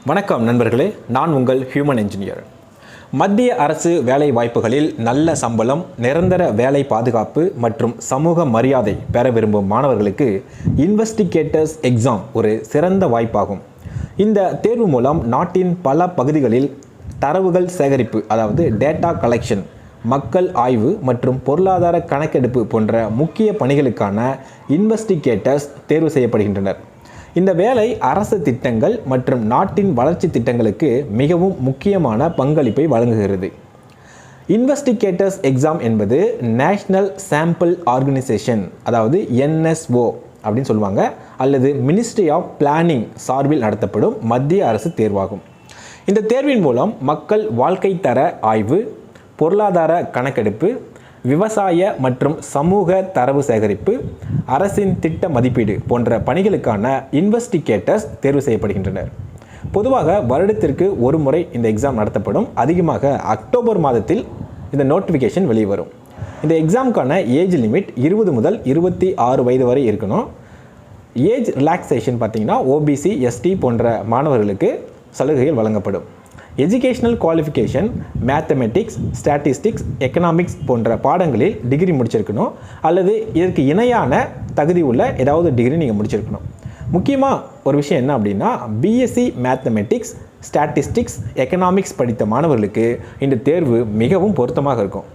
வணக்கம் நண்பர்களே, நான் உங்கள் ஹியூமன் என்ஜினியர். மத்திய அரசு வேலை வாய்ப்புகளில் நல்ல சம்பளம், நிரந்தர வேலை பாதுகாப்பு மற்றும் சமூக மரியாதை பெற விரும்பும் மாணவர்களுக்கு இன்வெஸ்டிகேட்டர்ஸ் எக்ஸாம் ஒரு சிறந்த வாய்ப்பாகும். இந்த தேர்வு மூலம் நாட்டின் பல பகுதிகளில் தரவுகள் சேகரிப்பு, அதாவது டேட்டா கலெக்ஷன், மக்கள் ஆய்வு மற்றும் பொருளாதார கணக்கெடுப்பு போன்ற முக்கிய பணிகளுக்கான இன்வெஸ்டிகேட்டர்ஸ் தேர்வு செய்யப்படுகின்றனர். இந்த வேலை அரசு திட்டங்கள் மற்றும் நாட்டின் வளர்ச்சி திட்டங்களுக்கு மிகவும் முக்கியமான பங்களிப்பை வழங்குகிறது. இன்வெஸ்டிகேட்டர்ஸ் எக்ஸாம் என்பது நேஷனல் சாம்பிள் ஆர்கனைசேஷன், அதாவது NSO அப்படின்னு சொல்லுவாங்க, அல்லது மினிஸ்ட்ரி ஆஃப் பிளானிங் சார்பில் நடத்தப்படும் மத்திய அரசு தேர்வாகும். இந்த தேர்வின் மூலம் மக்கள் வாழ்க்கை தர ஆய்வு, பொருளாதார கணக்கெடுப்பு, விவசாய மற்றும் சமூக தரவு சேகரிப்பு, அரசின் திட்ட மதிப்பீடு போன்ற பணிகளுக்கான இன்வெஸ்டிகேட்டர்ஸ் தேர்வு செய்யப்படுகின்றனர். பொதுவாக வருடத்திற்கு ஒரு முறை இந்த எக்ஸாம் நடத்தப்படும். அதிகமாக அக்டோபர் மாதத்தில் இந்த நோட்டிஃபிகேஷன் வெளிவரும். இந்த எக்ஸாமுக்கான ஏஜ் லிமிட் 20 முதல் 26 வயது வரை இருக்கணும். ஏஜ் ரிலாக்ஸேஷன் பார்த்திங்கன்னா OBC, ST போன்ற மாணவர்களுக்கு சலுகைகள் வழங்கப்படும். Educational qualification mathematics, statistics, economics போன்ற பாடங்களில் டிகிரி முடிச்சிருக்கணும், அல்லது இதற்கு இணையான தகுதி உள்ள ஏதாவது டிகிரி நீங்கள் முடிச்சிருக்கணும். முக்கியமாக ஒரு விஷயம் என்ன அப்படின்னா, BSc மேத்தமெட்டிக்ஸ், ஸ்டாட்டிஸ்டிக்ஸ், எக்கனாமிக்ஸ் படித்த மாணவர்களுக்கு இந்த தேர்வு மிகவும் பொருத்தமாக இருக்கும்.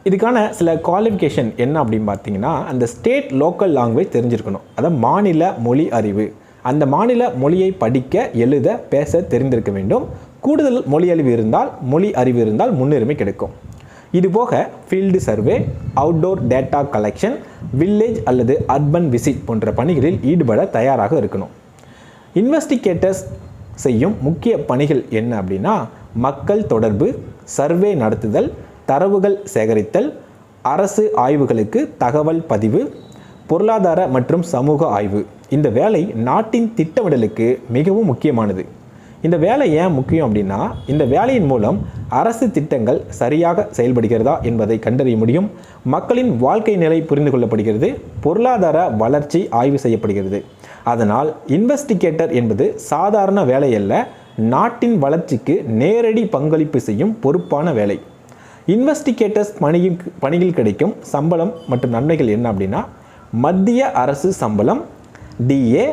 இதுக்கான சில குவாலிஃபிகேஷன் என்ன அப்படின்னு பார்த்தீங்கன்னா, அந்த ஸ்டேட் லோக்கல் லாங்குவேஜ் தெரிஞ்சிருக்கணும், அதாவது மாநில மொழி அறிவு. அந்த மாநில மொழியை படிக்க, எழுத, பேச தெரிந்திருக்க வேண்டும். கூடுதல் மொழி அறிவு இருந்தால் முன்னுரிமை கிடைக்கும். இதுபோக field survey, outdoor data collection, village அல்லது அர்பன் விசிட் போன்ற பணிகளில் ஈடுபட தயாராக இருக்கணும். இன்வெஸ்டிகேட்டர்ஸ் செய்யும் முக்கிய பணிகள் என்ன அப்படின்னா, மக்கள் தொடர்பு, சர்வே நடத்துதல், தரவுகள் சேகரித்தல், அரசு ஆய்வுகளுக்கு தகவல் பதிவு, பொருளாதார மற்றும் சமூக ஆய்வு. இந்த வேலை நாட்டின் திட்டமிடலுக்கு மிகவும் முக்கியமானது. இந்த வேலை ஏன் முக்கியம் அப்படின்னா, இந்த வேலையின் மூலம் அரசு திட்டங்கள் சரியாக செயல்படுகிறதா என்பதை கண்டறிய முடியும். மக்களின் வாழ்க்கை நிலை புரிந்து கொள்ளப்படுகிறது. பொருளாதார வளர்ச்சி ஆய்வு செய்யப்படுகிறது. அதனால் இன்வெஸ்டிகேட்டர் என்பது சாதாரண வேலை அல்ல, நாட்டின் வளர்ச்சிக்கு நேரடி பங்களிப்பு செய்யும் பொறுப்பான வேலை. இன்வெஸ்டிகேட்டர்ஸ் பணியில் கிடைக்கும் சம்பளம் மற்றும் நன்மைகள் என்ன அப்படின்னா, மத்திய அரசு சம்பளம், DA,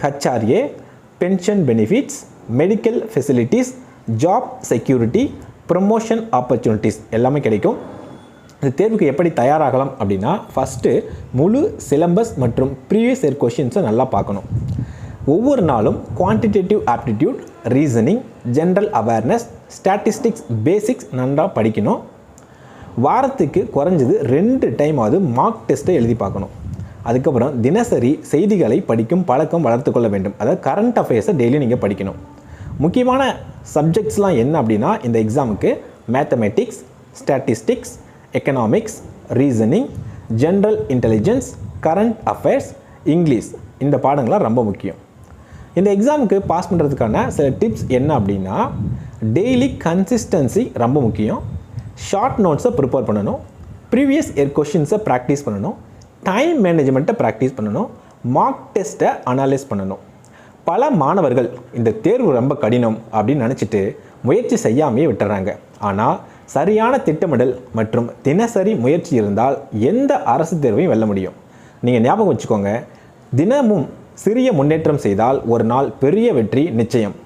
HRA, pension benefits, medical facilities, job security, promotion opportunities எல்லாமே கிடைக்கும். இந்த தேர்வுக்கு எப்படி தயாராகலாம் அப்படின்னா, ஃபஸ்ட்டு முழு சிலபஸ் மற்றும் ப்ரீவியஸ் இயர் கொஷின்ஸை நல்லா பார்க்கணும். ஒவ்வொரு நாளும் quantitative aptitude, reasoning, general awareness, statistics basics நல்லா படிக்கணும். வாரத்துக்கு குறைஞ்சது 2 டைமாவது மார்க் டெஸ்ட்டை எழுதி பார்க்கணும். அதுக்கப்புறம் தினசரி செய்திகளை படிக்கும் பழக்கம் வளர்த்து கொள்ள வேண்டும். அதாவது கரண்ட் அஃபேர்ஸை டெய்லி நீங்கள் படிக்கணும். முக்கியமான சப்ஜெக்ட்ஸ்லாம் என்ன அப்படின்னா, இந்த எக்ஸாமுக்கு mathematics, statistics, economics, reasoning, general intelligence, current affairs, English, இந்த பாடங்கள்லாம் ரொம்ப முக்கியம். இந்த எக்ஸாமுக்கு பாஸ் பண்ணுறதுக்கான சில டிப்ஸ் என்ன அப்படின்னா, டெய்லி கன்சிஸ்டன்சி ரொம்ப முக்கியம். ஷார்ட் நோட்ஸை ப்ரிப்பேர் பண்ணணும். ப்ரீவியஸ் இயர் கொஷின்ஸை ப்ராக்டிஸ் பண்ணணும். டைம் மேனேஜ்மெண்ட்டை ப்ராக்டிஸ் பண்ணணும். மார்க் டெஸ்ட்டை அனலைஸ் பண்ணணும். பல மாணவர்கள் இந்த தேர்வு ரொம்ப கடினம் அப்படின்னு நினச்சிட்டு முயற்சி செய்யாமையே விட்டுறாங்க. ஆனால் சரியான திட்டமிடல் மற்றும் தினசரி முயற்சி இருந்தால் எந்த அரசு தேர்வையும் வெல்ல முடியும். நீங்கள் ஞாபகம் வச்சுக்கோங்க, தினமும் சிறிய முன்னேற்றம் செய்தால் ஒரு நாள் பெரிய வெற்றி நிச்சயம்.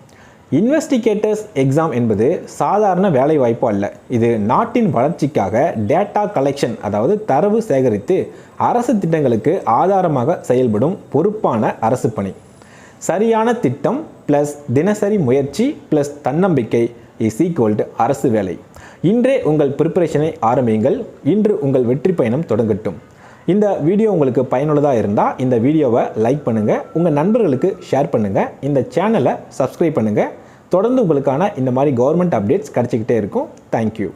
இன்வெஸ்டிகேட்டர்ஸ் எக்ஸாம் என்பது சாதாரண வேலை வாய்ப்பு அல்ல. இது நாட்டின் வளர்ச்சிக்காக டேட்டா கலெக்ஷன், அதாவது தரவு சேகரித்து அரசு திட்டங்களுக்கு ஆதாரமாக செயல்படும் பொறுப்பான அரசு பணி. சரியான திட்டம் ப்ளஸ் தினசரி முயற்சி ப்ளஸ் தன்னம்பிக்கை = அரசு வேலை. இன்றே உங்கள் ப்ரிப்பரேஷனை ஆரம்பியுங்கள். இன்று உங்கள் வெற்றி பயணம் தொடங்கட்டும். இந்த வீடியோ உங்களுக்கு பயனுள்ளதாக இருந்தால் இந்த வீடியோவை லைக் பண்ணுங்கள், உங்கள் நண்பர்களுக்கு ஷேர் பண்ணுங்கள், இந்த சேனலை சப்ஸ்கிரைப் பண்ணுங்கள். தொடர்ந்து உங்களுக்கான இந்த மாதிரி கவர்மெண்ட் அப்டேட்ஸ் கிடச்சிக்கிட்டே இருக்கும். தேங்க்யூ.